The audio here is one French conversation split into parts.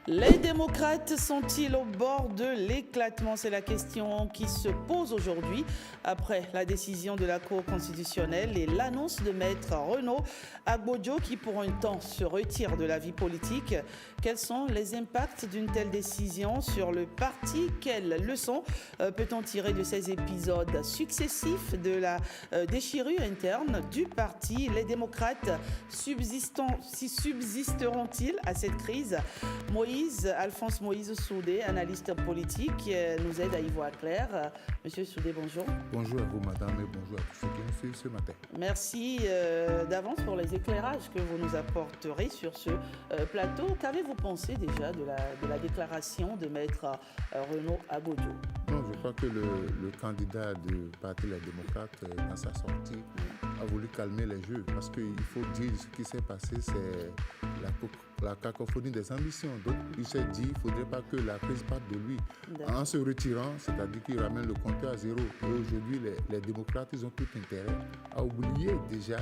Les démocrates sont-ils au bord de l'éclatement? C'est la question qui se pose aujourd'hui après la décision de la Cour constitutionnelle et l'annonce de maître Renaud Agbojo qui pour un temps se retire de la vie politique. Quels sont les impacts d'une telle décision sur le parti? Quelles leçons peut-on tirer de ces épisodes successifs de la déchirure interne du parti? Les démocrates subsisteront-ils à cette crise? Alphonse Moïse Soudé, analyste politique, nous aide à y voir clair. Monsieur Soudé, bonjour. Bonjour à vous, madame, et bonjour à tous ceux qui nous suivent ce matin. Merci d'avance pour les éclairages que vous nous apporterez sur ce plateau. Qu'avez-vous pensé déjà de la déclaration de maître Renaud Agbojo? Non, je crois que le candidat du Parti Les Démocrates, dans sa sortie, a voulu calmer les jeux. Parce qu'il faut dire ce qui s'est passé, c'est la cacophonie des ambitions. Donc, il s'est dit qu'il ne faudrait pas que la crise parte de lui. En se retirant, c'est-à-dire qu'il ramène le compteur à zéro. Et aujourd'hui, les démocrates, ils ont tout intérêt à oublier déjà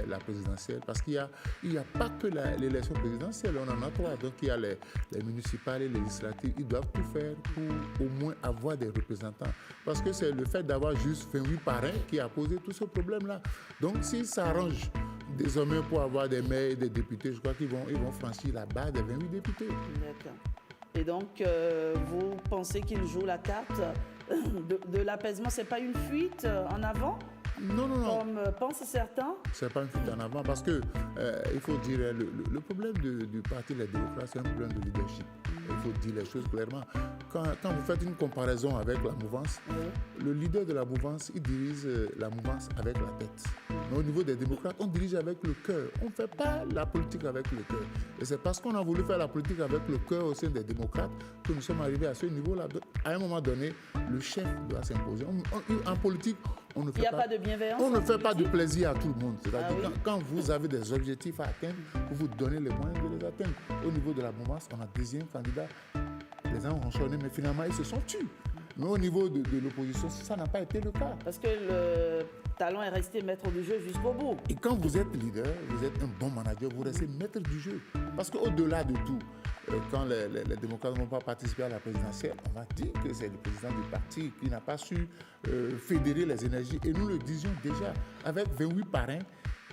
la présidentielle. Parce qu'il n'y a pas que l'élection présidentielle, on en a trois. Donc, il y a les municipales et les législatives. Ils doivent tout faire pour au moins avoir des représentants. Parce que c'est le fait d'avoir juste 28 parrains qui a posé tout ce problème-là. Donc, s'ils s'arrangent désormais pour avoir des maires et des députés, je crois qu'ils vont franchir la barre des 28 députés. D'accord. Et donc, vous pensez qu'ils jouent la carte de l'apaisement? Ce n'est pas une fuite en avant? Non. Comme pensent certains? Ce n'est pas une fuite en avant parce que, il faut dire, le problème du Parti Les Démocrates, c'est un problème de leadership. Il faut dire les choses clairement. Quand vous faites une comparaison avec la mouvance, le leader de la mouvance, il dirige la mouvance avec la tête. Mais au niveau des démocrates, on dirige avec le cœur. On ne fait pas la politique avec le cœur. Et c'est parce qu'on a voulu faire la politique avec le cœur au sein des démocrates que nous sommes arrivés à ce niveau-là. À un moment donné, le chef doit s'imposer. En politique, on ne fait pas de bienveillance. On ne fait pas de plaisir à tout le monde. C'est-à-dire quand vous avez des objectifs à atteindre, vous vous donnez les moyens de les atteindre. Au niveau de la mouvance, on a deuxième candidat. Les gens ont chanté, mais finalement, ils se sont tués. Mais au niveau de l'opposition, ça n'a pas été le cas. Parce que le talent est resté maître du jeu jusqu'au bout. Et quand vous êtes leader, vous êtes un bon manager, vous restez maître du jeu. Parce qu'au-delà de tout, quand les démocrates n'ont pas participé à la présidentielle, on va dire que c'est le président du parti qui n'a pas su fédérer les énergies. Et nous le disions déjà, avec 28 parrains,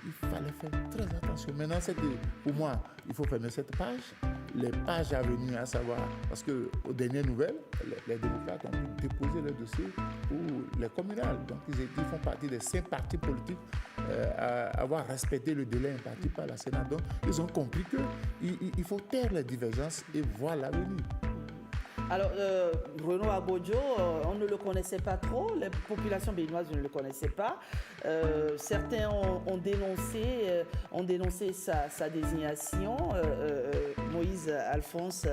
il fallait faire très attention. Maintenant, pour moi, il faut fermer cette page. Les pages à venir, à savoir, parce qu'aux dernières nouvelles, les démocrates ont pu déposer leur dossier pour les communales. Donc, ils font partie des 5 partis politiques à avoir respecté le délai imparti par la Sénat. Donc, ils ont compris qu'il faut taire les divergences et voir l'avenir. Alors, Renaud Agbojo, on ne le connaissait pas trop, les populations béninoises ne le connaissaient pas. Certains ont dénoncé sa désignation. Moïse Alphonse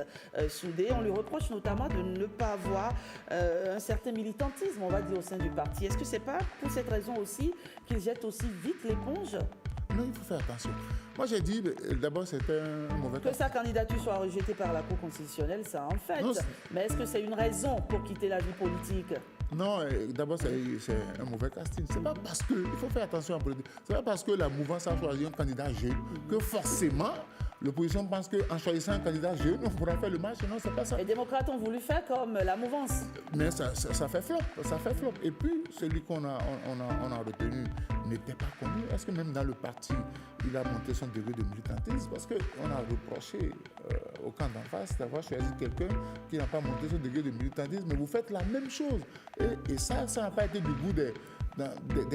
Soudé, on lui reproche notamment de ne pas avoir un certain militantisme, on va dire, au sein du parti. Est-ce que ce n'est pas pour cette raison aussi qu'il jette aussi vite l'éponge? Non, il faut faire attention. Moi, j'ai dit, d'abord, c'était un mauvais cas. Que sa candidature soit rejetée par la Cour constitutionnelle, ça en fait. Non, mais est-ce que c'est une raison pour quitter la vie politique? Non, d'abord, c'est un mauvais casting. C'est pas parce que, il faut faire attention en politique, c'est pas parce que la mouvance a choisi un candidat jeune que forcément, l'opposition pense qu'en choisissant un candidat jeune, on pourra faire le match. Non, c'est pas ça. Les démocrates ont voulu faire comme la mouvance. Mais ça fait flop, Et puis, celui qu'on a retenu n'était pas connu. Est-ce que même dans le parti, il a monté son degré de militantisme? Parce qu'on a reproché au camp d'en face d'avoir choisi quelqu'un qui n'a pas monté son degré de militantisme. Mais vous faites la même chose. Et ça n'a pas été du goût des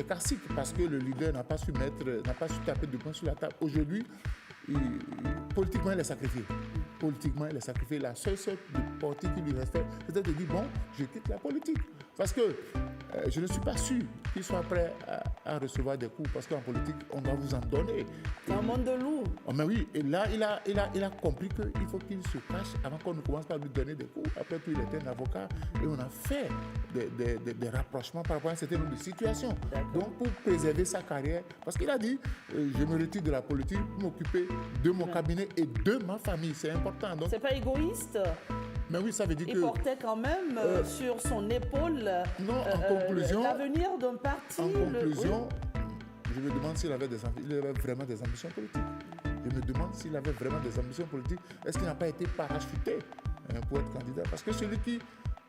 classiques parce que le leader n'a pas su taper de poing sur la table. Aujourd'hui, politiquement, il est sacrifié. La seule partie qui lui restait, c'était de dire, bon, je quitte la politique. Parce que je ne suis pas sûr qu'il soit prêt à recevoir des coups. Parce qu'en politique, on va vous en donner. C'est un monde de loups. Oh, mais oui, et là, il a compris qu'il faut qu'il se cache avant qu'on ne commence pas à lui donner des coups. Après tout, il était un avocat et on a fait des rapprochements par rapport à un certain nombre de situations. Donc, pour préserver sa carrière, parce qu'il a dit, je me retire de la politique pour m'occuper de mon cabinet et de ma famille. C'est important. Donc, c'est pas égoïste? Mais oui, ça veut dire il portait quand même sur son épaule l'avenir d'un parti. En conclusion, je me demande s'il avait vraiment des ambitions politiques. Je me demande s'il avait vraiment des ambitions politiques. Est-ce qu'il n'a pas été parachuté pour être candidat? Parce que celui qui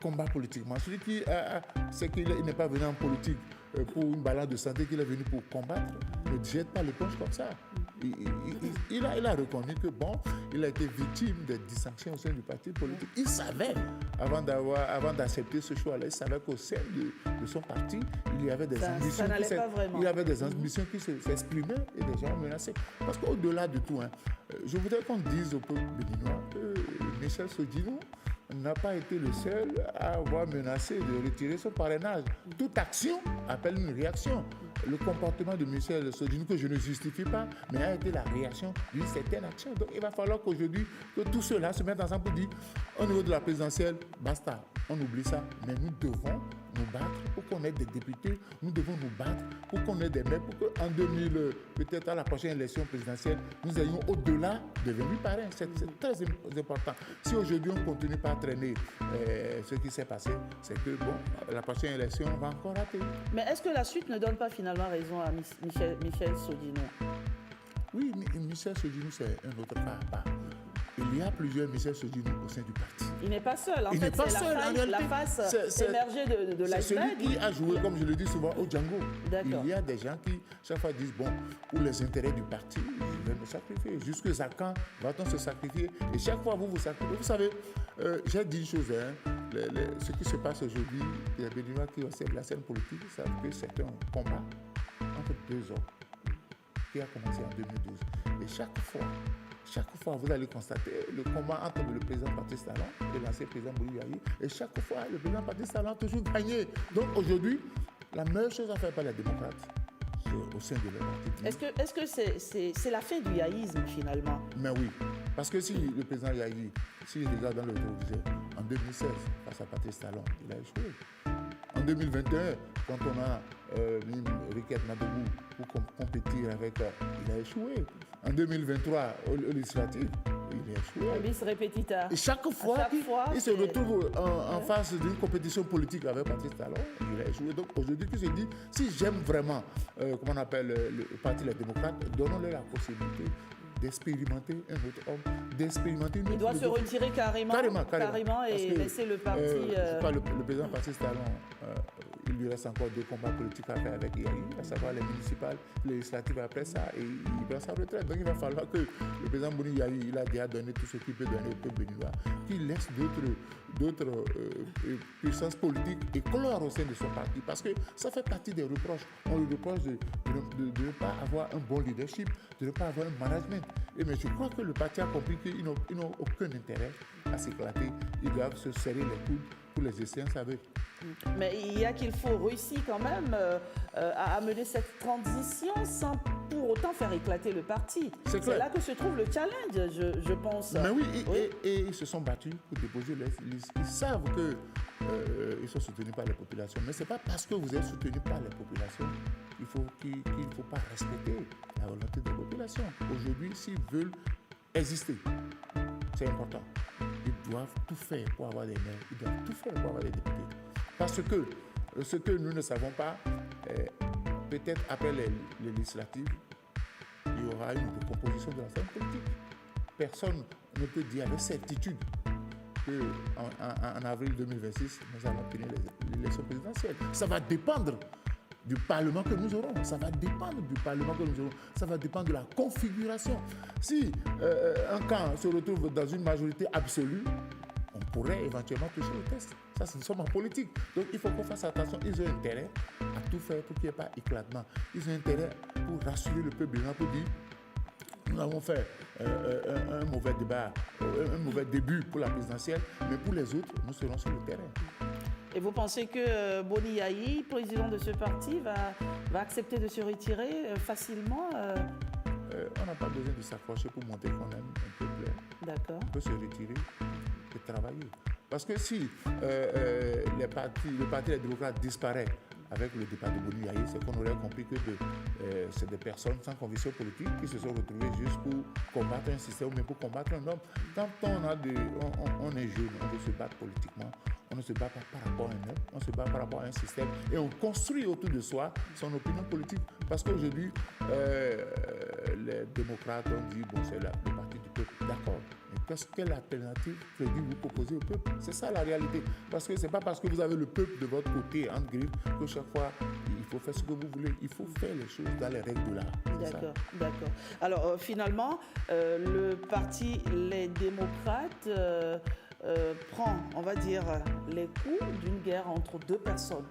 combat politiquement, celui qui c'est qu'il n'est pas venu en politique pour une balade de santé, qu'il est venu pour combattre, ne jette pas l'éponge comme ça. Il a reconnu que bon, il a été victime des dissensions au sein du parti politique. Il savait, avant d'accepter ce choix-là, il savait qu'au sein de son parti, il y avait des ambitions. Il y avait des ambitions qui s'exprimaient et des gens menacés. Parce qu'au-delà de tout, je voudrais qu'on dise au peuple béninois que Michel Sodinou n'a pas été le seul à avoir menacé de retirer son parrainage. Toute action appelle une réaction. Le comportement de Michel Sodinou, que je ne justifie pas, mais a été la réaction d'une certaine action. Donc il va falloir qu'aujourd'hui, que tous ceux-là se mettent ensemble pour dire, au niveau de la présidentielle, basta, on oublie ça, mais nous devons nous battre pour qu'on ait des députés, nous devons nous battre pour qu'on ait des maires, pour qu'en 2000, peut-être à la prochaine élection présidentielle, nous ayons au-delà devenu parrain. C'est très important. Si aujourd'hui on ne continue pas à traîner ce qui s'est passé, c'est que bon, la prochaine élection, on va encore rater. Mais est-ce que la suite ne donne pas finalement raison à Michel Sodinou? Oui, Michel Sodinou, c'est un autre cas à part. Il y a plusieurs Michel Sodinou au sein du parti. Il n'est pas seul. En fait, c'est la face émergée de l'iceberg. C'est celui qui a joué, comme je le dis souvent, au Django. Il y a des gens qui, chaque fois, disent, bon, pour les intérêts du parti, je vais me sacrifier. Jusqu'à quand va-t-on se sacrifier? Et chaque fois, vous sacrifiez. Vous savez, j'ai dit une chose, ce qui se passe aujourd'hui, les Béninois qui observent la scène politique savent que c'est un combat entre deux hommes qui a commencé en 2012. Et chaque fois, vous allez constater le combat entre le président Patrice Talon et l'ancien président Boni Yayi. Et chaque fois, le président Patrice Talon a toujours gagné. Donc aujourd'hui, la meilleure chose à faire par les démocrates, c'est au sein de leur parti. Est-ce que c'est la fin du yaïsme finalement? Mais oui, parce que si le président Yayi, s'il regarde dans le rétroviseur, en 2016, face à Patrice Talon, il a échoué. En 2021, quand on a mis Riquette Madougou pour compétir avec, il a échoué. En 2023, au législatif, il a échoué. Bis repetita. Et chaque fois, il se retrouve en face d'une compétition politique avec Patrice Talon, il a échoué. Donc aujourd'hui, il se dit, si j'aime vraiment, comment on appelle le parti Les Démocrates, donnons-leur la possibilité d'expérimenter un autre homme, d'expérimenter une autre. Il doit se retirer carrément et laisser le parti. Je crois le président Patrice Talon, il lui reste encore 2 combats politiques à faire avec Yayi, à savoir les municipales, les législatives après ça, et il prend sa retraite. Donc il va falloir que le président Boni Yayi, il a déjà donné tout ce qu'il peut donner au peuple béninois, qu'il laisse d'autres puissances politiques éclore au sein de son parti, parce que ça fait partie des reproches. On lui reproche de ne pas avoir un bon leadership, de ne pas avoir un management. Mais je crois que le parti a compris qu'ils n'ont aucun intérêt à s'éclater. Ils doivent se serrer les coudes pour les échéances avec. Mais il y a qu'il faut réussir quand même à mener cette transition sans pour autant faire éclater le parti. C'est là que se trouve le challenge, je pense. Mais oui, et ils se sont battus pour déposer les listes. Ils savent qu'ils sont soutenus par les populations. Mais ce n'est pas parce que vous êtes soutenus par les populations qu'il ne faut pas respecter la volonté des populations. Aujourd'hui, s'ils veulent exister, c'est important. Ils doivent tout faire pour avoir des maires, ils doivent tout faire pour avoir des députés. Parce que ce que nous ne savons pas, peut-être après les législatives, il y aura une recomposition de la scène politique. Personne ne peut dire avec certitude qu'en avril 2026, nous allons tenir l'élection présidentielle. Ça va dépendre du Parlement que nous aurons. Ça va dépendre du Parlement que nous aurons. Ça va dépendre de la configuration. Si un camp se retrouve dans une majorité absolue, on pourrait éventuellement toucher le test. Ça, nous sommes en politique. Donc, il faut qu'on fasse attention. Ils ont intérêt à tout faire pour qu'il n'y ait pas éclatement. Ils ont intérêt pour rassurer le peuple, pour dire nous avons fait un mauvais débat, un mauvais début pour la présidentielle, mais pour les autres, nous serons sur le terrain. Et vous pensez que Boni Yayi, président de ce parti, va accepter de se retirer facilement On n'a pas besoin de s'accrocher pour montrer qu'on aime un peuple. D'accord. On peut se retirer et travailler. Parce que si le parti des démocrates disparaît avec le départ de Boni Yayi, c'est qu'on aurait compris que c'est des personnes sans conviction politique qui se sont retrouvées juste pour combattre un système, mais pour combattre un homme. Quand on est jeune, on veut se battre politiquement. On ne se bat pas par rapport à un homme, on se bat par rapport à un système et on construit autour de soi son opinion politique. Parce qu'aujourd'hui, les démocrates ont dit, bon, c'est le parti du peuple. D'accord. Mais quelle alternative crédible vous proposez au peuple? C'est ça la réalité. Parce que ce n'est pas parce que vous avez le peuple de votre côté, entre griffes, que chaque fois, il faut faire ce que vous voulez. Il faut faire les choses dans les règles de l'art. D'accord. Alors, finalement, le parti Les Démocrates prend, on va dire, les coups d'une guerre entre deux personnes.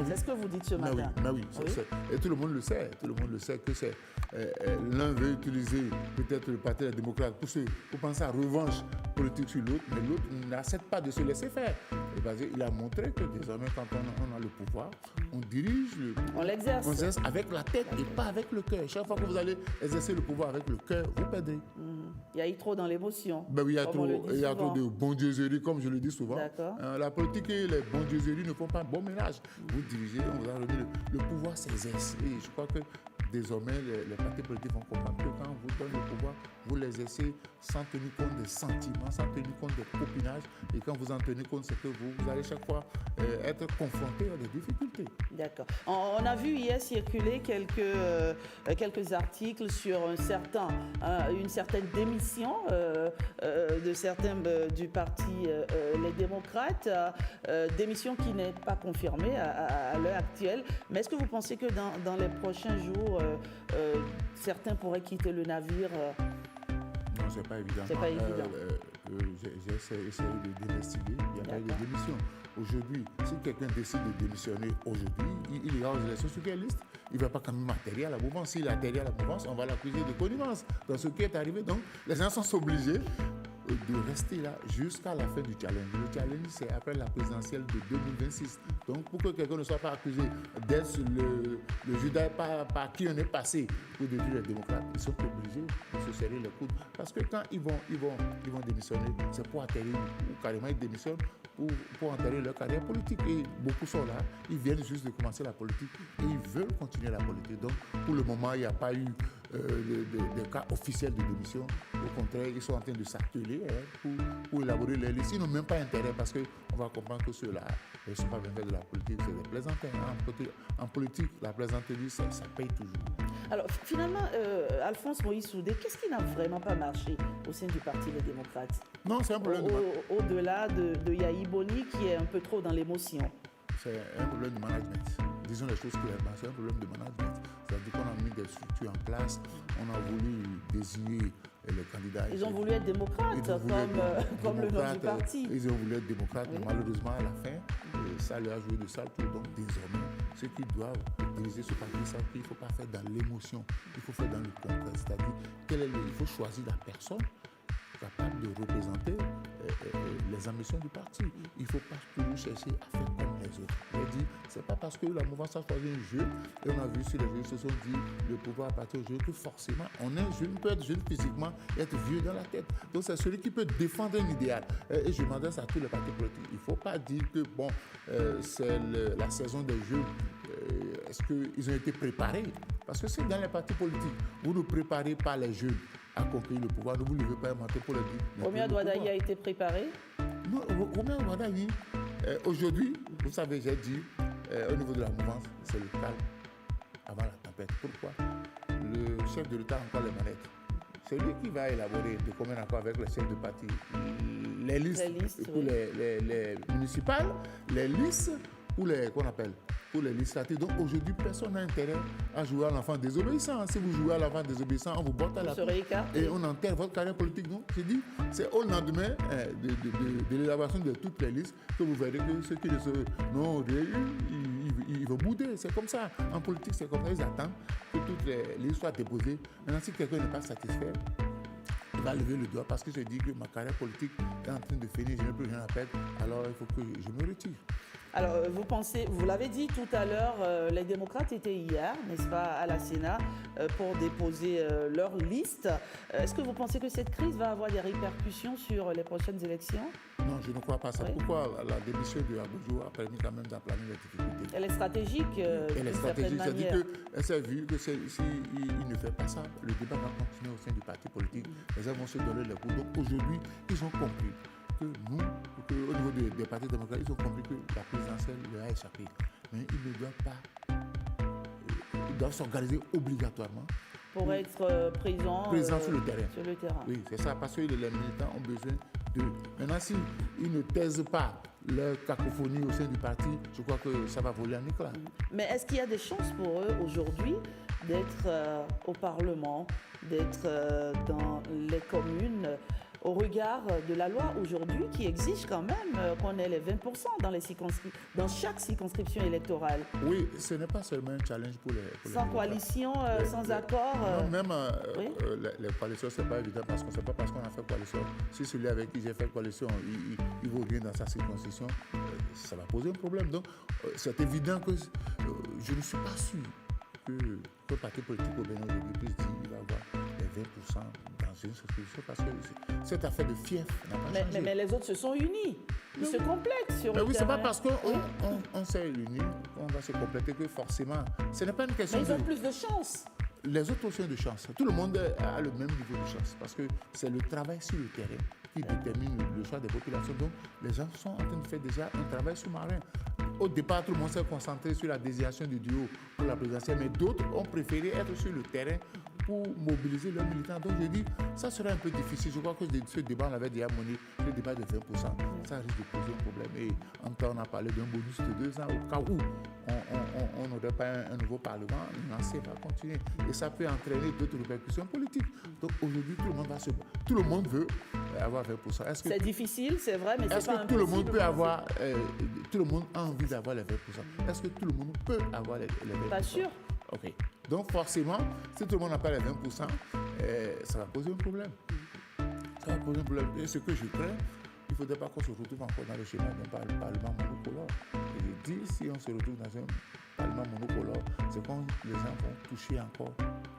C'est ce que vous dites ce matin. Oui. Et tout le monde le sait. Tout le monde le sait que c'est l'un veut utiliser peut-être le parti des démocrates pour penser à revanche politique sur l'autre, mais l'autre n'accepte pas de se laisser faire. Et il a montré que désormais, quand on a le pouvoir, on dirige on l'exerce avec la tête et pas avec le cœur. Chaque fois que vous allez exercer le pouvoir avec le cœur, vous perdrez. Il y a eu trop dans l'émotion. Oui, il y a trop de bondieuseries, comme je le dis souvent. La politique et les bondieuseries ne font pas un bon ménage. Vous dirigez, on vous a remis le pouvoir s'exerce. Et je crois que désormais, les partis politiques vont comprendre que quand on vous donne le pouvoir, vous l'exercez sans tenir compte des sentiments, sans tenir compte des copinages. Et quand vous en tenez compte, c'est que vous allez chaque fois être confronté à des difficultés. D'accord. On a vu hier circuler quelques articles sur une certaine démission de certains du parti Les Démocrates, démission qui n'est pas confirmée à l'heure actuelle. Mais est-ce que vous pensez que dans les prochains jours, certains pourraient quitter le navire? Non, c'est pas évident. C'est pas évident. J'ai essayé d'investiguer. Il n'y a pas eu de démission. Aujourd'hui, si quelqu'un décide de démissionner aujourd'hui, il ira aux élections sur quelle liste? Il ne va pas quand même atterrir à la mouvance. S'il atterrit à la mouvance, on va l'accuser de connivence dans ce qui est arrivé. Donc, les gens sont obligés de rester là jusqu'à la fin du challenge. Le challenge, c'est après la présidentielle de 2026. Donc, pour que quelqu'un ne soit pas accusé d'être le Judas par qui on est passé pour détruire les démocrates, ils sont obligés de se serrer les coudes. Parce que quand ils vont démissionner, c'est pour atterrir, ou carrément ils démissionnent pour enterrer leur carrière politique. Et beaucoup sont là, ils viennent juste de commencer la politique et ils veulent continuer la politique. Donc, pour le moment, il n'y a pas eu de cas officiels de démission. Au contraire, ils sont en train de s'atteler pour élaborer les listes. Ils n'ont même pas intérêt parce qu'on va comprendre que ceux-là ne sont pas bien faits de la politique, c'est des plaisantins. En politique, la plaisanterie, ça paye toujours. Alors finalement, Alphonse Moïse Soudé, qu'est-ce qui n'a vraiment pas marché au sein du Parti Les Démocrates? Non, c'est un problème au-delà de Yahi Boni qui est un peu trop dans l'émotion. C'est un problème de management. Disons les choses clairement, c'est un problème de management. C'est-à-dire qu'on a mis des structures en place, on a voulu désigner les candidats. Ils ont voulu être démocrates, comme le nom du parti. Ils ont voulu être démocrates, mais malheureusement, à la fin, ça leur a joué de sale tour. Donc, désormais, ceux qui doivent diriger ce parti savent qu'il ne faut pas faire dans l'émotion, il faut faire dans le concret. C'est-à-dire, il faut choisir la personne capable de représenter les ambitions du parti. Il ne faut pas toujours chercher à faire comme les autres. Je dis, ce n'est pas parce que la mouvance a choisi un jeu, et on a vu sur les réseaux sociaux dit le pouvoir appartient au jeu, que forcément, on est jeune, peut être jeune physiquement et être vieux dans la tête. Donc c'est celui qui peut défendre un idéal. Et je m'adresse à tous les partis politiques. Il ne faut pas dire que bon, c'est la saison des jeux. Est-ce qu'ils ont été préparés? Parce que c'est dans les partis politiques. Vous ne préparez pas les jeunes à conquérir le pouvoir. Ne vous levez pas un matin pour le dire. Oumia Douadaï a été préparé? Non, Oumia Douadaï, aujourd'hui, vous savez, j'ai dit, au niveau de la mouvance, c'est le calme avant la tempête. Pourquoi? Le chef de l'État a encore les manettes. C'est lui qui va élaborer de commun accord avec les chefs de parti les listes pour les municipales, les listes pour les, qu'on appelle, pour les législatives. Donc aujourd'hui, personne n'a intérêt à jouer à l'enfant désobéissant. Si vous jouez à l'enfant désobéissant, on vous botte à la tête et on enterre votre carrière politique. Donc j'ai dit, c'est au lendemain de l'élaboration de toutes les listes que vous verrez que ceux qui ne se... Non, ils vont bouder. C'est comme ça. En politique, c'est comme ça. Ils attendent que toutes les listes soient déposées. Maintenant, si quelqu'un n'est pas satisfait, il va lever le doigt parce que je dis que ma carrière politique est en train de finir, je n'ai plus rien à perdre, alors il faut que je me retire. Alors, vous l'avez dit tout à l'heure, les démocrates étaient hier, n'est-ce pas, à la Sénat pour déposer leur liste. Est-ce que vous pensez que cette crise va avoir des répercussions sur les prochaines élections? Non, je ne crois pas ça. Oui. Pourquoi la démission de Agbodjo a permis quand même d'aplanir les difficultés? Elle est stratégique, elle est stratégique, c'est-à-dire qu'elle s'est vue que s'il ne fait pas ça, le débat va continuer au sein du parti politique. Les gens vont se donner les coups. Donc aujourd'hui, ils ont compris que nous, au niveau des partis démocrates, ils ont compris que la présidentielle leur a échappé. Mais ils ne doivent pas, ils doivent s'organiser obligatoirement pour être présent sur le terrain. Sur le terrain. Oui, c'est ça, parce que les militants ont besoin de... Maintenant, s'ils ne taisent pas leur cacophonie au sein du parti, je crois que ça va voler en éclats. Mais est-ce qu'il y a des chances pour eux aujourd'hui d'être au Parlement, d'être dans les communes, au regard de la loi aujourd'hui qui exige quand même qu'on ait les 20% dans chaque circonscription électorale? Oui, ce n'est pas seulement un challenge pour les sans coalition, sans accord. Non, même oui? les coalitions, ce n'est pas évident parce qu'on ne sait pas parce qu'on a fait coalition. Si celui avec qui j'ai fait coalition, il vaut bien dans sa circonscription, ça va poser un problème. Donc, c'est évident que je ne suis pas sûr que le parti politique au Bénin aujourd'hui puisse dire qu'il va avoir les 20% dans une circonscription parce que cette affaire de fief n'a pas changé. Mais les autres se sont unis. Ils se complètent sur le terrain. Oui, c'est pas parce qu'on s'est unis qu'on va se compléter que forcément. Ce n'est pas une question mais ils ont plus de chance. Les autres aussi ont de chance. Tout le monde a le même niveau de chance parce que c'est le travail sur le terrain qui détermine le choix des populations. Donc, les gens sont en train de faire déjà un travail sous-marin. Au départ, tout le monde s'est concentré sur la désignation du duo pour la présidentielle, mais d'autres ont préféré être sur le terrain pour mobiliser leurs militants. Donc, je dis, ça serait un peu difficile. Je crois que ce débat, on avait déjà mené, le débat de 20%. Ça risque de poser un problème. Et en temps, on a parlé d'un bonus de 2 ans au cas où on n'aurait pas un nouveau Parlement. L'ancien va continuer. Et ça peut entraîner d'autres répercussions politiques. Donc, aujourd'hui, tout le monde va se battre. Tout le monde veut avoir 20%. C'est difficile, c'est vrai, mais c'est pas impossible. Est-ce que tout le monde peut avoir... tout le monde a envie d'avoir les 20%. Est-ce que tout le monde peut avoir les 20%? Pas sûr. OK. Donc, forcément, si tout le monde n'a pas les 20%, ça va poser un problème. Ça va poser un problème. Et ce que je crains, il ne faudrait pas qu'on se retrouve encore dans le schéma d'un Parlement monocolore. Et je dis, si on se retrouve dans un Parlement monocolore, c'est quand les gens vont toucher encore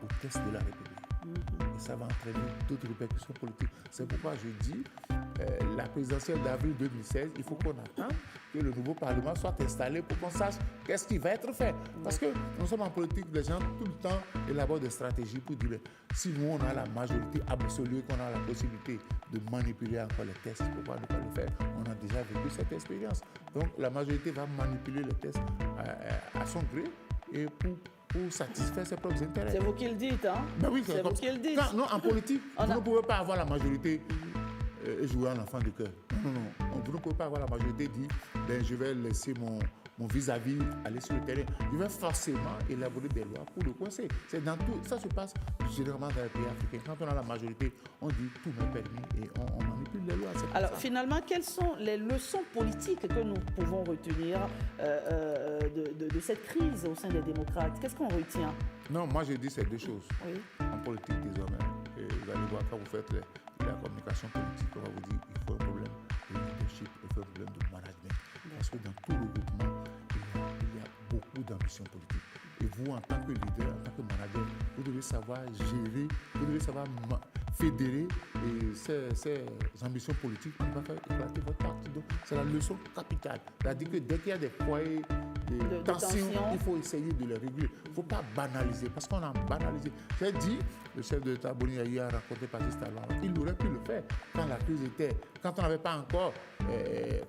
au test de la République. Et ça va entraîner d'autres répercussions politiques. C'est pourquoi je dis, la présidentielle d'avril 2016, il faut qu'on attende que le nouveau Parlement soit installé pour qu'on sache qu'est-ce qui va être fait. Parce que nous sommes en politique, les gens tout le temps élaborent des stratégies pour dire, si nous on a la majorité absolue, qu'on a la possibilité de manipuler encore les tests, pourquoi ne pas le faire? On a déjà vécu cette expérience. Donc la majorité va manipuler les tests à son gré et pour satisfaire ses propres intérêts. C'est vous qui le dites, hein? Ben oui, c'est vous qui le dites. Non, en politique, vous ne pouvez pas avoir la majorité et jouer en enfant de cœur. Non. Vous ne pouvez pas avoir la majorité et dire, je vais laisser mon vis-à-vis aller sur le terrain. Je vais forcément élaborer des lois pour le coincer. C'est dans tout. Ça se passe généralement dans les pays africains. Quand on a la majorité, on dit tout m'est permis et on manipule les lois. Alors finalement, quelles sont les leçons politiques que nous pouvons retenir de cette crise au sein des démocrates? Qu'est-ce qu'on retient? Non, moi je dis ces deux choses. Oui. En politique désormais, et vous allez voir quand vous faites la communication politique, on va vous dire qu'il faut un problème de leadership, il faut un problème de management. Parce que dans tout le groupement, il y a beaucoup d'ambition politique. Et vous, en tant que leader, en tant que manager, vous devez savoir gérer, vous devez savoir fédérer ces ambitions politiques qui vont faire éclater votre parti. Donc, c'est la leçon capitale. C'est-à-dire que dès qu'il y a des foyers de tension, il faut essayer de les réguler. Il ne faut pas banaliser, parce qu'on a banalisé. J'ai dit, le chef de l'État Boni Yayi a rencontré Patrice Talon. Il aurait pu le faire quand la crise était, quand on n'avait pas encore,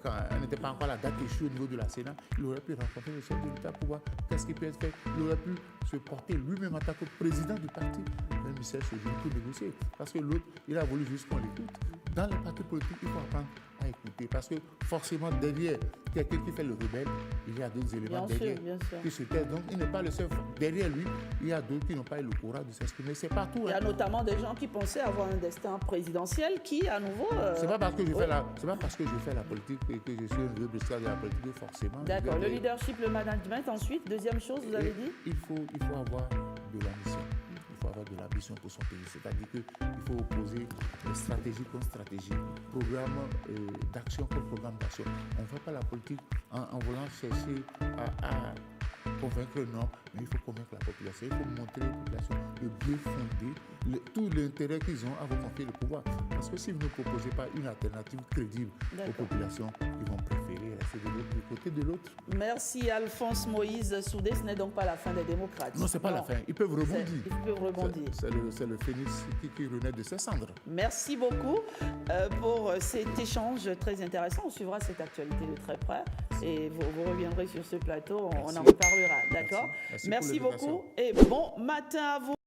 quand on n'était pas encore à la date échue au niveau de la Sénat, il aurait pu rencontrer le chef de l'État pour voir qu'est-ce qui peut être fait. Il aurait pu se porter lui-même en tant que président du parti, même Michel Sojini, pour négocier. Parce que l'autre, il a voulu juste qu'on l'écoute. Dans les partis politiques, il faut apprendre à écouter. Parce que forcément, derrière quelqu'un qui fait le rebelle, il y a d'autres éléments derrière qui se taisent. Donc, il n'est pas le seul. Derrière lui, il y a d'autres qui n'ont pas eu le courage de s'exprimer. C'est partout. Il y a notamment des gens qui pensaient avoir un destin présidentiel qui, à nouveau... C'est pas parce que je fais la politique et que je suis un vieux de la politique, forcément. D'accord. Le leadership, le management. Ensuite, deuxième chose, vous avez dit? Il faut avoir de l'ambition. Il faut avoir de l'ambition pour son pays. C'est-à-dire qu'il faut opposer stratégie contre stratégie, programme d'action contre programme d'action. On ne fait pas la politique en voulant chercher à convaincre, non, mais il faut convaincre la population. Il faut montrer à la population le bien fondé, tout l'intérêt qu'ils ont à vous confier le pouvoir. Parce que si vous ne proposez pas une alternative crédible aux populations, ils vont préférer rester du côté de l'autre. Merci Alphonse Moïse Soudé. Ce n'est donc pas la fin des démocrates. Non, ce n'est pas la fin. Ils peuvent rebondir. Ils peuvent rebondir. C'est le phénix qui renaît de ses cendres. Merci beaucoup pour cet échange très intéressant. On suivra cette actualité de très près. Et vous reviendrez sur ce plateau. On en reparlera. D'accord? Merci Merci beaucoup et bon matin à vous.